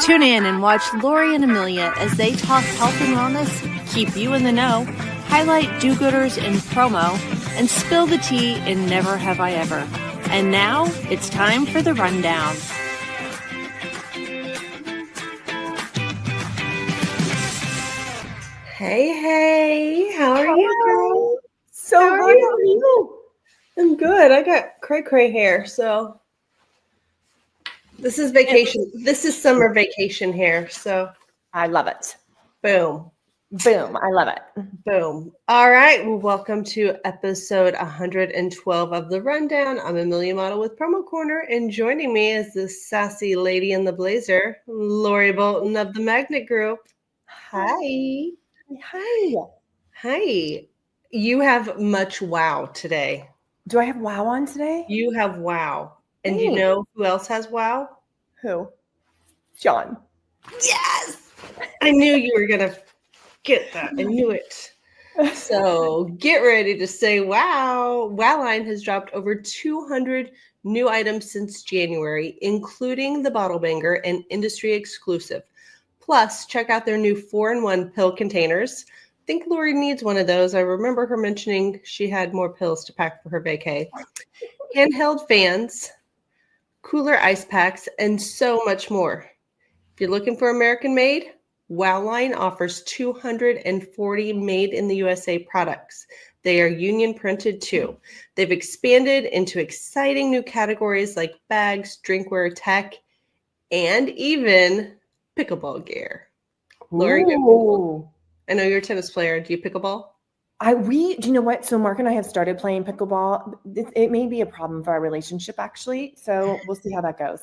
Tune in and watch Lori and Amelia as they talk health and wellness, keep you in the know, highlight do-gooders in promo, and spill the tea in Never Have I Ever. And now it's time for the rundown. Hey, how are you, girl? So How good. are you? I'm good. I got cray hair, so this is vacation. This is summer vacation hair, so I love it. boom. Boom. I love it. Boom. All right. Well, welcome to episode 112 of The Rundown. I'm Amelia Model with Promo Corner, and joining me is the sassy lady in the blazer, Lori Bolton of the Magnet Group. Hi. Hi. Hi. You have much wow today. Do I have wow on today? You have wow. And Hey. you know who else has wow? Who? John. Yes. I knew you were going to get that. I knew it. So get ready to say wow. Wowline has dropped over 200 new items since January, including the Bottle Banger and industry exclusive. Plus, check out their new 4-in-1 pill containers. I think Lori needs one of those. I remember her mentioning she had more pills to pack for her vacay. Handheld fans, cooler ice packs, and so much more. If you're looking for American made, Wowline offers 240 made in the USA products. They are union printed too. They've expanded into exciting new categories like bags, drinkware, tech, and even pickleball gear. Lori, I know you're a tennis player. Do you pickleball? Do you know what? So Mark and I have started playing pickleball. It may be a problem for our relationship, actually. So we'll see how that goes.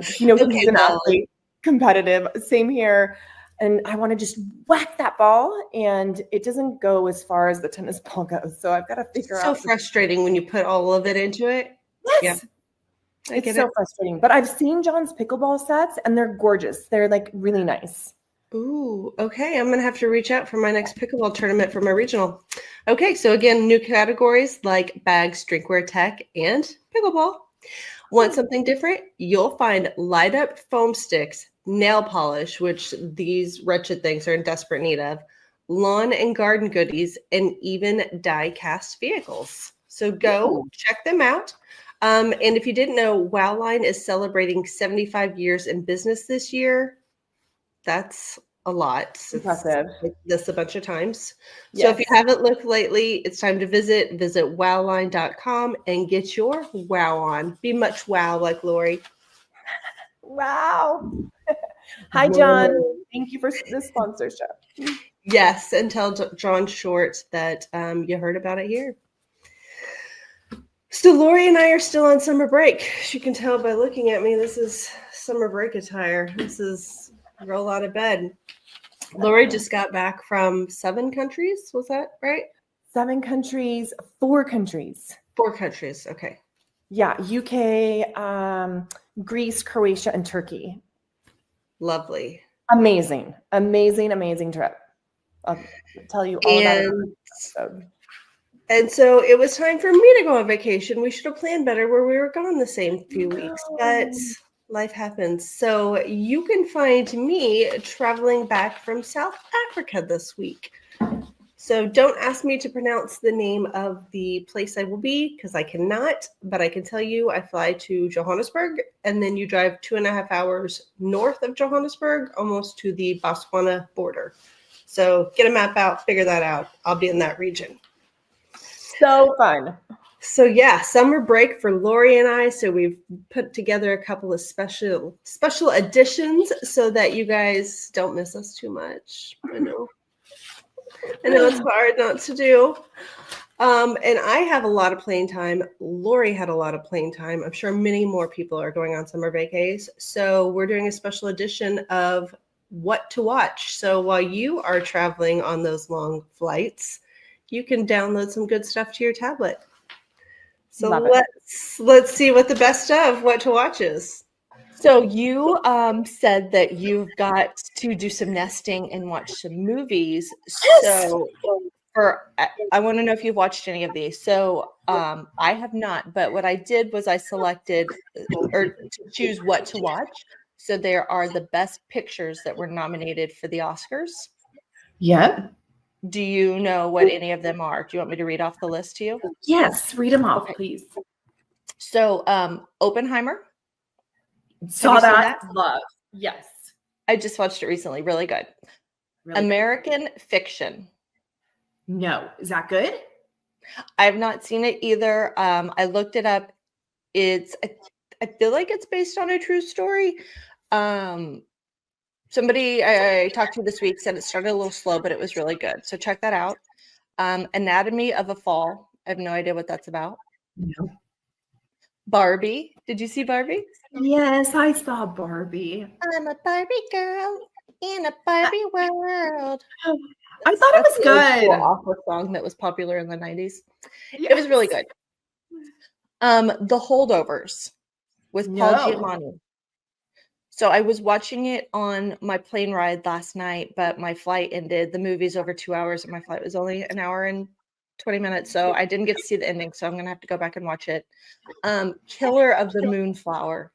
He's an athlete, competitive. Same here. And I want to just whack that ball, and it doesn't go as far as the tennis ball goes. So I've got to figure out. So frustrating when you put all of it into it. Yes. Yeah. It's so frustrating. But I've seen John's pickleball sets, and they're gorgeous. They're like really nice. Ooh, okay. I'm going to have to reach out for my next pickleball tournament for my regional. Okay, so again, new categories like bags, drinkware, tech, and pickleball. Want something different? You'll find light up foam sticks, nail polish, which these wretched things are in desperate need of, lawn and garden goodies, and even die cast vehicles. So go check them out. And if you didn't know, Wowline is celebrating 75 years in business this year. That's a lot. Impressive. This a bunch of times. Yes. So if you haven't looked lately, it's time to visit wowline.com and get your wow on. Be much wow like Lori. Wow. Hi, John. Thank you for the sponsorship. Yes, and tell John Short that you heard about it here. So Lori and I are still on summer break. As you can tell by looking at me, this is summer break attire. This is roll out of bed. Lori just got back from 7 countries. Was that right? 7 countries, 4 countries. 4 countries. Okay. Yeah. UK, Greece, Croatia, and Turkey. Lovely. Amazing trip. I'll tell you all about it. And so it was time for me to go on vacation. We should have planned better where we were gone the same few weeks, but life happens. So you can find me traveling back from South Africa this week. So don't ask me to pronounce the name of the place I will be because I cannot, but I can tell you I fly to Johannesburg and then you drive 2.5 hours north of Johannesburg, almost to the Botswana border. So get a map out, figure that out. I'll be in that region. So fun. So yeah, summer break for Lori and I. So we've put together a couple of special editions so that you guys don't miss us too much. I know it's hard not to do. And I have a lot of plane time. Lori had a lot of plane time. I'm sure many more people are going on summer vacays. So we're doing a special edition of what to watch. So while you are traveling on those long flights, you can download some good stuff to your tablet. So let's see what the best of what to watch is. So you said that you've got to do some nesting and watch some movies. Yes. So I want to know if you've watched any of these. So I have not, but what I did was I selected or to choose what to watch. So there are the best pictures that were nominated for the Oscars. Yep. Do you know what any of them are? Do you want me to read off the list to you? Yes, read them off, Okay. please. So Oppenheimer. Saw you seen that? that? Love. Yes. I just watched it recently. Really good. Really good. American Fiction. No. Is that good? I've not seen it either. I looked it up. I feel like it's based on a true story. Somebody I talked to this week said it started a little slow, but it was really good. So check that out. Anatomy of a Fall. I have no idea what that's about. No. Barbie. Did you see Barbie? Yes, I saw Barbie. I'm a Barbie girl in a Barbie world. I thought it was the old school good. opera song that was popular in the 90s. Yes. It was really good. The Holdovers with Paul No. Giamatti. So I was watching it on my plane ride last night, but my flight ended. The movie's over 2 hours, and my flight was only an hour and 20 minutes. So I didn't get to see the ending. So I'm gonna have to go back and watch it. Killer of the Moonflower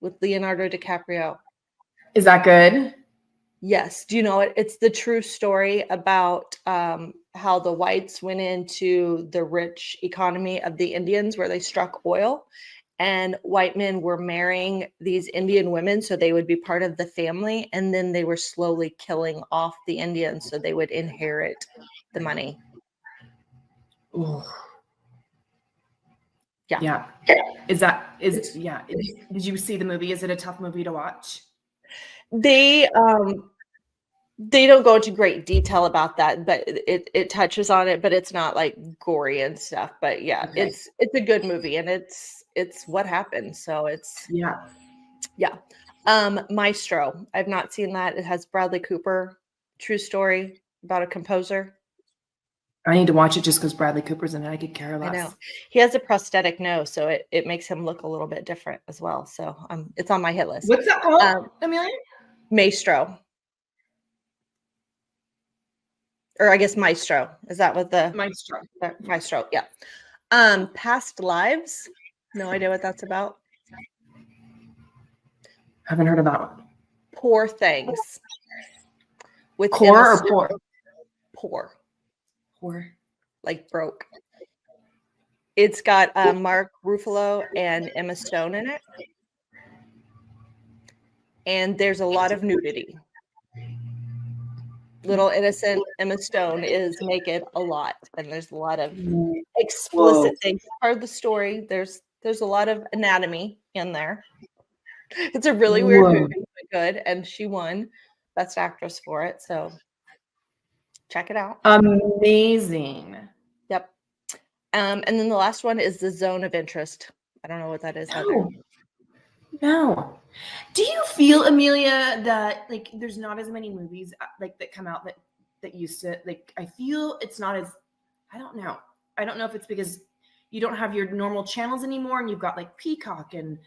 with Leonardo DiCaprio. Is that good? Yes. Do you know it? It's the true story about how the whites went into the rich economy of the Indians where they struck oil, and white men were marrying these Indian women so they would be part of the family, and then they were slowly killing off the Indians so they would inherit the money. Ooh. Yeah. Did you see the movie? Is it a tough movie to watch? They don't go into great detail about that, but it touches on it, but it's not like gory and stuff. But yeah, Okay. it's a good movie, and it's what happened. So it's Yeah. Maestro. I've not seen that. It has Bradley Cooper. True story about a composer. I need to watch it just because Bradley Cooper's in it. I could care less. I know. He has a prosthetic nose, so it makes him look a little bit different as well. So it's on my hit list. What's that called, Amelia? Maestro. Or I guess Maestro. Is that what the Maestro? Maestro, yeah. Past Lives. No idea what that's about. Haven't heard of that one. Poor Things. With Core Emma or poor? Stone. Poor. Poor. Like broke. It's got Mark Ruffalo and Emma Stone in it. And there's a lot of nudity. Little innocent Emma Stone is naked a lot, and there's a lot of explicit things. Part of the story, there's a lot of anatomy in there. It's a really weird movie, but good, and she won Best Actress for it. So check it out. Amazing. Yep. And then the last one is The Zone of Interest. I don't know what that is. No. Do you feel, Amelia, that like there's not as many movies like that come out that used to, like, I feel it's not as, I don't know if it's because you don't have your normal channels anymore and you've got like Peacock and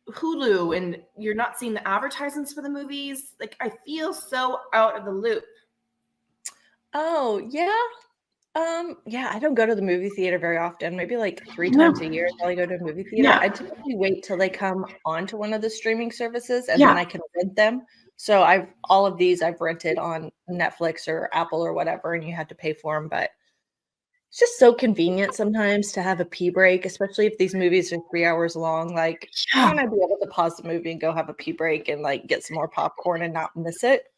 Hulu and you're not seeing the advertisements for the movies. Like, I feel so out of the loop. Oh, yeah. Yeah, I don't go to the movie theater very often. Maybe like 3 times a year until I go to a movie theater. Yeah. I typically wait till they come onto one of the streaming services and Yeah. then I can rent them. So all of these I've rented on Netflix or Apple or whatever, and you had to pay for them. But it's just so convenient sometimes to have a pee break, especially if these movies are 3 hours long. Like, I want to be able to pause the movie and go have a pee break and like get some more popcorn and not miss it.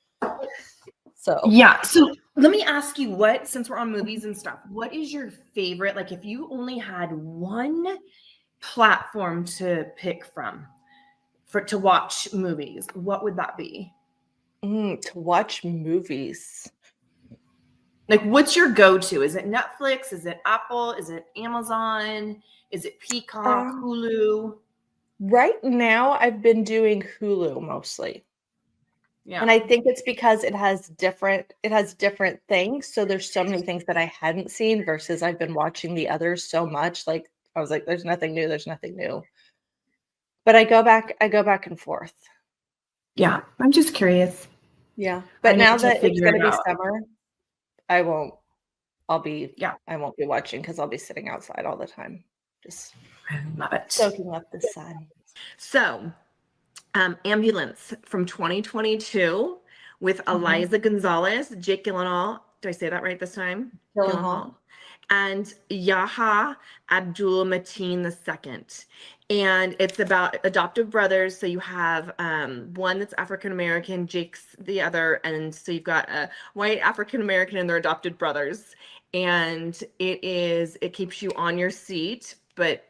So yeah. So let me ask you, since we're on movies and stuff, what is your favorite? Like, if you only had one platform to pick from to watch movies, what would that be? To watch movies. Like, what's your go-to? Is it Netflix? Is it Apple? Is it Amazon? Is it Peacock, Hulu? Right now, I've been doing Hulu mostly. Yeah. And I think it's because it has different things. So there's so many things that I hadn't seen versus I've been watching the others so much. Like, I was like, there's nothing new. But I go back and forth. Yeah. I'm just curious. Yeah. But now that it's going to be summer, I won't be watching because I'll be sitting outside all the time. Just I love it. soaking up the sun. So Ambulance from 2022 with Eliza Gonzalez, Jake Gyllenhaal. Did I say that right this time? Gyllenhaal. And Yaha Abdul Mateen II. And it's about adoptive brothers. So you have one that's African American, Jake's the other, and so you've got a white African American and their adopted brothers. And it keeps you on your seat, but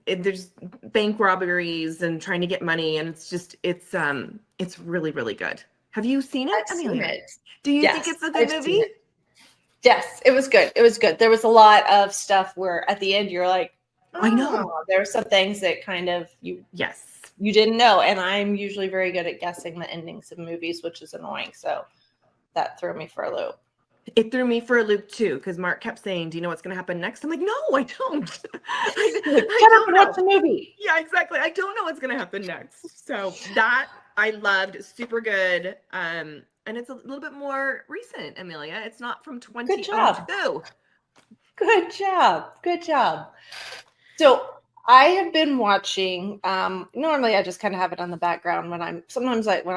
there's bank robberies and trying to get money, and it's really, really good. Have you seen it? I've seen it. Do you think it's a good movie? Yes, it was good. It was good. There was a lot of stuff where at the end you're like, I know. There were some things that kind of you you didn't know. And I'm usually very good at guessing the endings of movies, which is annoying. So that threw me for a loop. It threw me for a loop too, because Mark kept saying, "Do you know what's going to happen next?" I'm like, "No, I don't." I don't watch the movie. Yeah, exactly. I don't know what's going to happen next. So that I loved, super good. And it's a little bit more recent, Amelia. It's not from 2022. Good job. Good job. So I have been watching. Normally, I just kind of have it on the background when I'm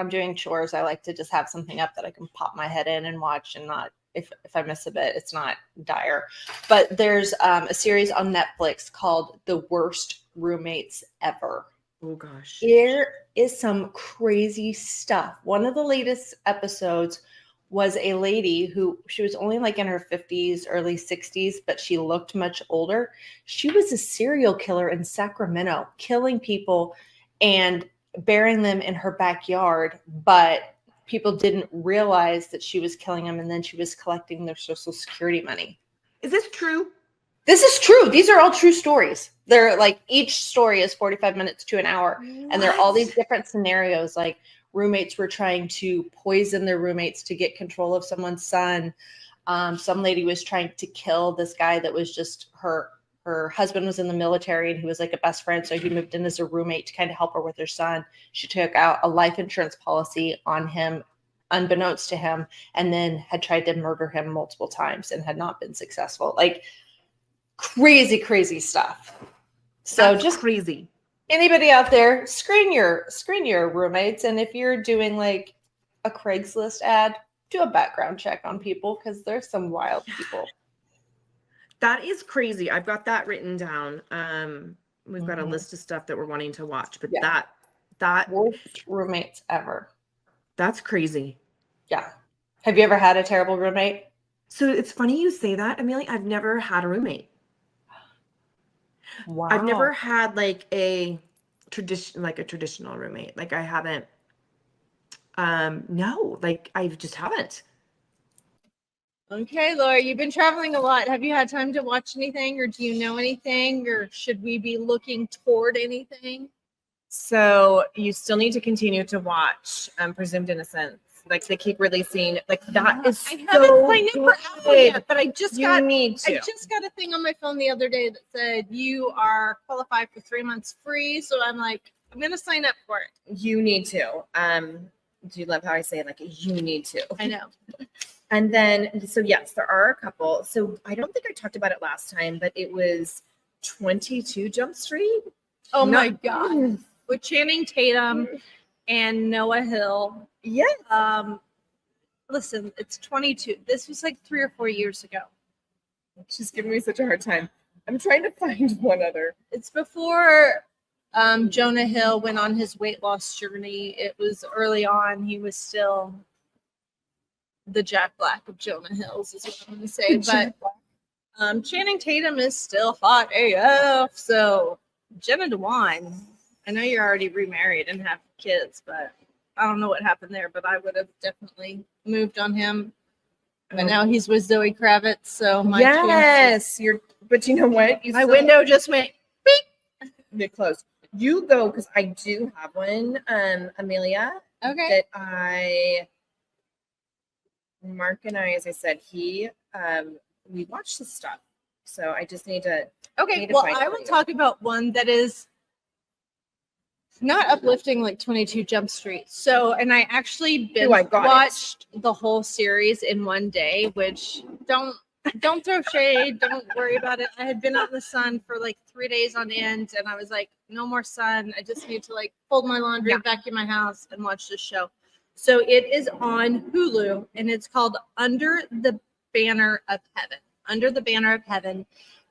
doing chores. I like to just have something up that I can pop my head in and watch, and not if I miss a bit, it's not dire. But there's a series on Netflix called The Worst Roommates Ever. Oh gosh, there is some crazy stuff. One of the latest episodes was a lady who, she was only like in her 50s, early 60s, but she looked much older. She was a serial killer in Sacramento, killing people and burying them in her backyard, but people didn't realize that she was killing them, and then she was collecting their Social Security money. Is this true? This is true. These are all true stories. They're like, each story is 45 minutes to an hour. What? And there are all these different scenarios, like roommates were trying to poison their roommates to get control of someone's son. Some lady was trying to kill this guy that was just her husband was in the military and he was like a best friend. So he moved in as a roommate to kind of help her with her son. She took out a life insurance policy on him, unbeknownst to him, and then had tried to murder him multiple times and had not been successful. Like, crazy stuff. So That's just crazy. Anybody out there, screen your roommates, and if you're doing like a Craigslist ad, do a background check on people, because there's some wild people. That is crazy. I've got that written down. We've got a list of stuff that we're wanting to watch, but that worst roommates ever. That's crazy. Yeah. Have you ever had a terrible roommate? So it's funny you say that, Amelia. I've never had a roommate. Wow. I've never had like a traditional roommate. Like I haven't. No, like I just haven't. Okay, Lori, you've been traveling a lot. Have you had time to watch anything, or do you know anything, or should we be looking toward anything? So you still need to continue to watch Presumed Innocence. Like they keep releasing, like that is I haven't so signed up for Apple good. yet, but I just got a thing on my phone the other day that said you are qualified for 3 months free. So I'm like, I'm gonna sign up for it. You need to. Do you love how I say it? Like you need to. I know. And then, so yes, there are a couple. So I don't think I talked about it last time, but it was 22 Jump Street. Oh my God. With Channing Tatum and Noah Hill. Yes. Listen, it's 22. This was like 3 or 4 years ago. She's giving me such a hard time. I'm trying to find one other. It's before Jonah Hill went on his weight loss journey. It was early on. He was still the Jack Black of Jonah Hills, is what I'm going to say. But Channing Tatum is still hot AF. So Jenna Dewan, I know you're already remarried and have kids, but I don't know what happened there. But I would have definitely moved on him. But now he's with Zoe Kravitz, so my But you know what? My window just went beep. Get close. You go, because I do have one, Amelia. Okay. That Mark and I, as I said, we watched this stuff. So I just need to. Okay. Well, I will talk about one that is not uplifting like 22 Jump Street. So, and I actually watched the whole series in one day, which don't throw shade. Don't worry about it. I had been out in the sun for like 3 days on end, and I was like, no more sun. I just need to like fold my laundry, vacuum my house, and watch this show. So it is on Hulu, and it's called Under the Banner of Heaven. Under the Banner of Heaven.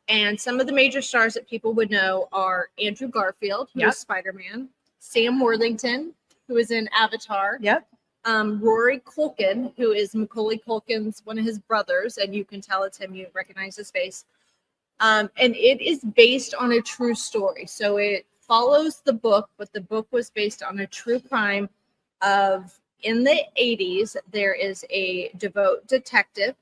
And some of the major stars that people would know are Andrew Garfield, who is Spider-Man, Sam Worthington, who is in Avatar. Rory Culkin, who is Macaulay Culkin's one of his brothers, and you can tell it's him, you recognize his face. And it is based on a true story. So it follows the book, but the book was based on a true crime of, in the 80s, there is a devout detective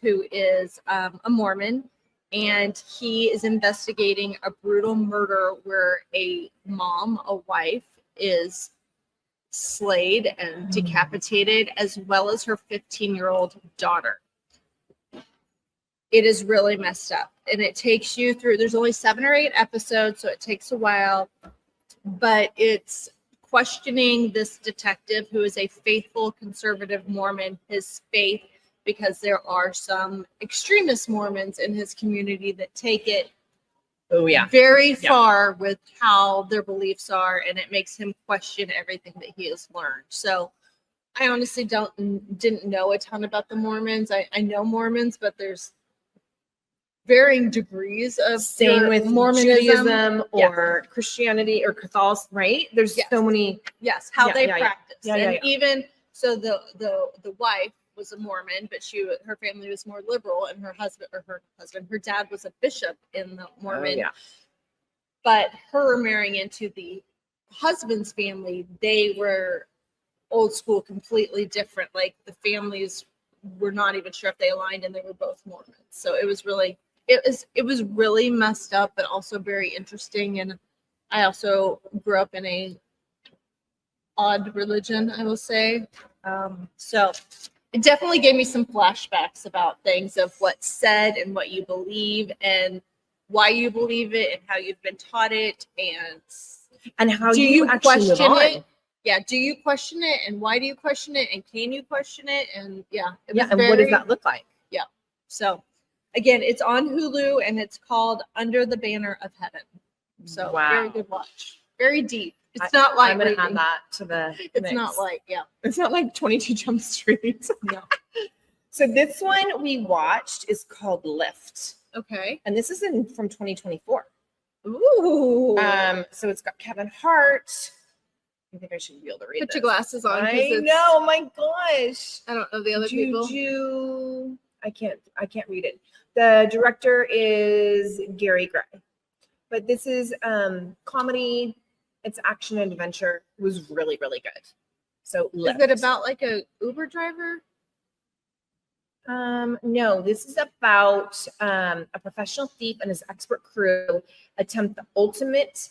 who is a Mormon, and he is investigating a brutal murder where a mom, a wife, is slayed and decapitated, as well as her 15-year-old daughter. It is really messed up, and it takes you through, there's only 7 or 8 episodes, so it takes a while, but it's questioning this detective who is a faithful conservative Mormon, his faith, because there are some extremist Mormons in his community that take it very far with how their beliefs are, and it makes him question everything that he has learned. So I honestly didn't know a ton about the Mormons. I know Mormons, but there's varying degrees of same with Mormonism, Judaism or Christianity or Catholicism, right? There's so many. How they practice. Even so, the wife was a Mormon, but her family was more liberal, and her dad was a bishop in the Mormon. But her marrying into the husband's family, they were old school, completely different. Like the families were not even sure if they aligned, and they were both Mormons. So it was really messed up, but also very interesting. And I also grew up in a odd religion, I will say. So it definitely gave me some flashbacks about things of what's said and what you believe and why you believe it and how you've been taught it, and how do you question it? Yeah, do you question it, and why do you question it, and can you question it? And and what does that look like? Yeah. So again, it's on Hulu, and it's called Under the Banner of Heaven. So very good watch. Very deep. It's not like I'm gonna add that to the it's mix. not like It's not like 22 Jump Street. No. So this one we watched is called Lift. Okay. And this is from 2024. Ooh. So it's got Kevin Hart. I think I should be able to read Put this. your glasses on. I know, my gosh. I don't know the other people. I can't read it. The director is Gary Gray. But this is comedy. It's action and adventure. It was really, really good. So Lift. Is it about like a Uber driver? No, this is about a professional thief and his expert crew attempt the ultimate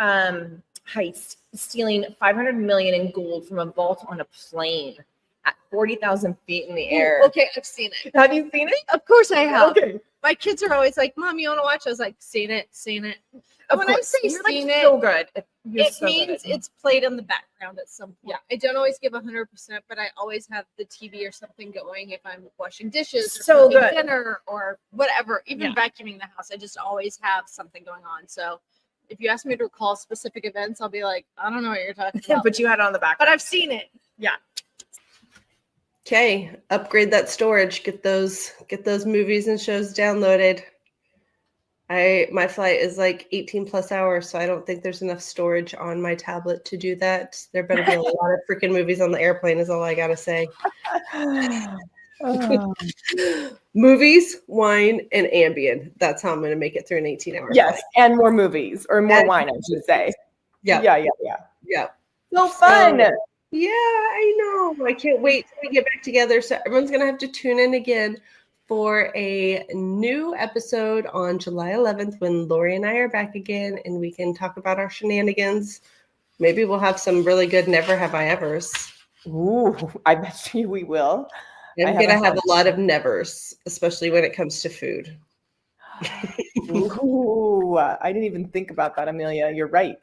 heist, stealing $500 million in gold from a vault on a plane at 40,000 feet in the air. Ooh, okay, I've seen it. Have you seen it? Of course I have. Okay. My kids are always like, "Mom, you want to watch?" I was like, "Seen it." When I say You're seen like it, so good. it So means good. it's played in the background at some point. Yeah. I don't always give 100%, but I always have the TV or something going if I'm washing dishes or So cooking good. dinner or whatever, even vacuuming the house. I just always have something going on. So if you ask me to recall specific events, I'll be like, I don't know what you're talking about. But you had it on the back. But I've seen it. Yeah. Okay, upgrade that storage. Get those movies and shows downloaded. My flight is like 18 plus hours, so I don't think there's enough storage on my tablet to do that. There better be a lot of freaking movies on the airplane is all I gotta say. Movies, wine, and Ambien. That's how I'm gonna make it through an 18-hour Yes, flight. and more movies or more wine, I should say. Yeah. Yeah. So fun. Yeah, I know. I can't wait till we get back together. So everyone's gonna have to tune in again for a new episode on July 11th when Lori and I are back again, and we can talk about our shenanigans. Maybe we'll have some really good Never Have I Evers. Ooh, I bet you we will. I'm going to have a lot of nevers, especially when it comes to food. Ooh, I didn't even think about that, Amelia. You're right.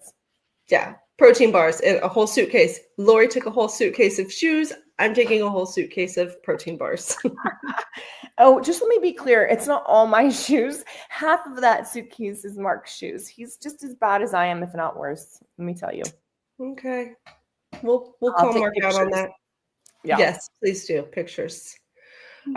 Yeah. Protein bars and a whole suitcase. Lori took a whole suitcase of shoes. I'm taking a whole suitcase of protein bars. Oh, just let me be clear. It's not all my shoes. Half of that suitcase is Mark's shoes. He's just as bad as I am, if not worse. Let me tell you. Okay. We'll I'll call take Mark out on pictures. that. Yeah. Yes, please do. Pictures.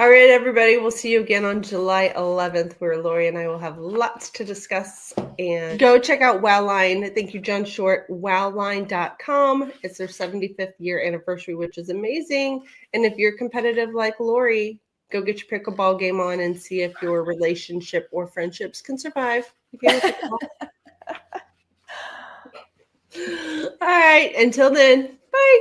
All right, everybody. We'll see you again on July 11th, where Lori and I will have lots to discuss. And go check out Wowline. Thank you, John Short. Wowline.com. It's their 75th year anniversary, which is amazing. And if you're competitive like Lori, go get your pickleball game on and see if your relationship or friendships can survive the game of pickleball. All right. Until then, bye.